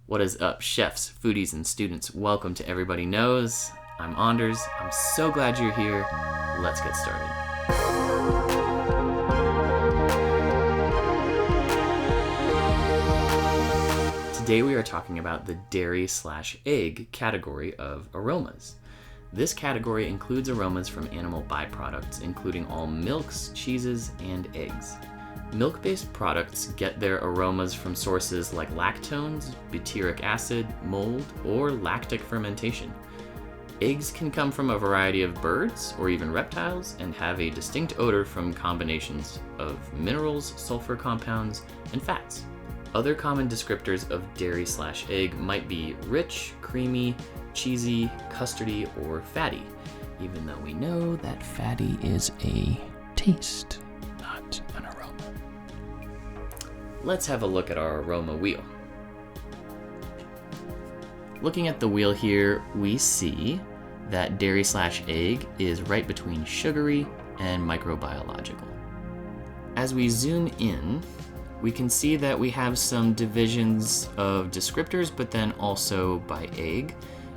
What is up, chefs, foodies, and students? Welcome to Everybody Knows. I'm Anders. I'm so glad you're here. Let's get started. Today we are talking about the dairy/egg category of aromas. This category includes aromas from animal byproducts, including all milks, cheeses, and eggs. Milk-based products get their aromas from sources like lactones, butyric acid, mold, or lactic fermentation. Eggs can come from a variety of birds or even reptiles and have a distinct odor from combinations of minerals, sulfur compounds, and fats. Other common descriptors of dairy/egg might be rich, creamy, cheesy, custardy, or fatty, even though we know that fatty is a taste, not an aroma. Let's have a look at our aroma wheel. Looking at the wheel here, we see that dairy/egg is right between sugary and microbiological. As we zoom in, we can see that we have some divisions of descriptors, but then also by egg.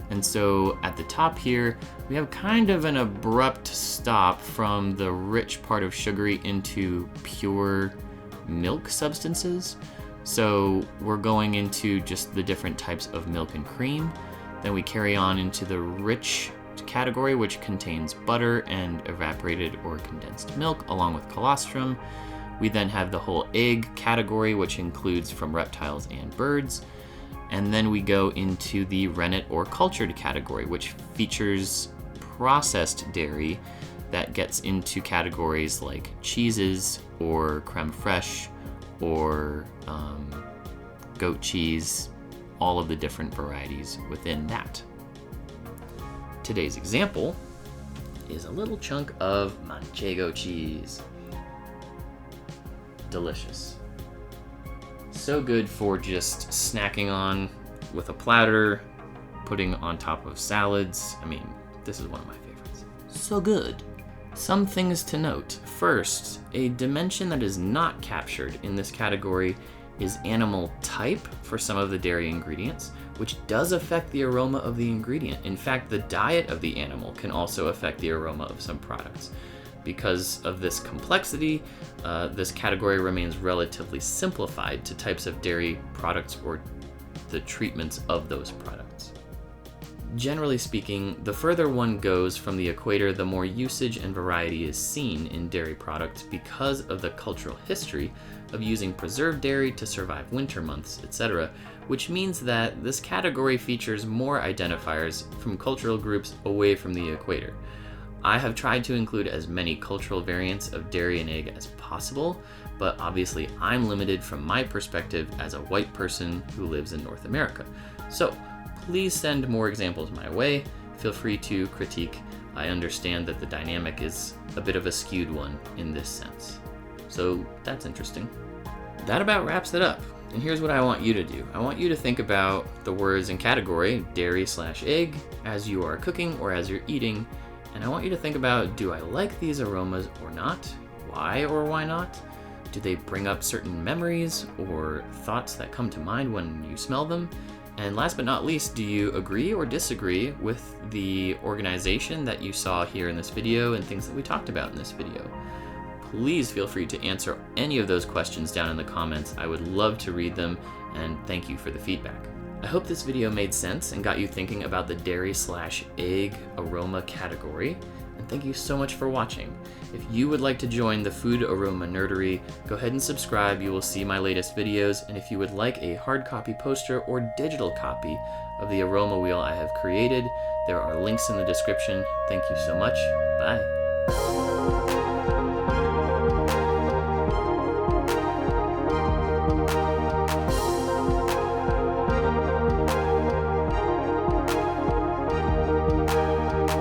And so at the top here, we have kind of an abrupt stop from the rich part of sugary into pure milk substances. So we're going into just the different types of milk and cream. Then we carry on into the rich category, which contains butter and evaporated or condensed milk, along with colostrum. We then have the whole egg category, which includes from reptiles and birds. And then we go into the rennet or cultured category, which features processed dairy that gets into categories like cheeses or creme fraiche or goat cheese, all of the different varieties within that. Today's example is a little chunk of manchego cheese. Delicious. So good for just snacking on with a platter, putting on top of salads. I mean, this is one of my favorites. So good. Some things to note. First, a dimension that is not captured in this category is animal type for some of the dairy ingredients, which does affect the aroma of the ingredient. In fact, the diet of the animal can also affect the aroma of some products. Because of this complexity, this category remains relatively simplified to types of dairy products or the treatments of those products. Generally speaking, the further one goes from the equator, the more usage and variety is seen in dairy products because of the cultural history of using preserved dairy to survive winter months, etc., which means that this category features more identifiers from cultural groups away from the equator. I have tried to include as many cultural variants of dairy and egg as possible, but obviously I'm limited from my perspective as a white person who lives in North America. So please send more examples my way. Feel free to critique. I understand that the dynamic is a bit of a skewed one in this sense. So that's interesting. That about wraps it up. And here's what I want you to do. I want you to think about the words in category dairy/egg as you are cooking or as you're eating. And I want you to think about, do I like these aromas or not? Why or why not? Do they bring up certain memories or thoughts that come to mind when you smell them? And last but not least, do you agree or disagree with the organization that you saw here in this video and things that we talked about in this video? Please feel free to answer any of those questions down in the comments. I would love to read them, and thank you for the feedback. I hope this video made sense and got you thinking about the dairy/egg aroma category, and thank you so much for watching. If you would like to join the food aroma nerdery, go ahead and subscribe. You will see my latest videos, and if you would like a hard copy poster or digital copy of the aroma wheel I have created, there are links in the description. Thank you so much. Bye.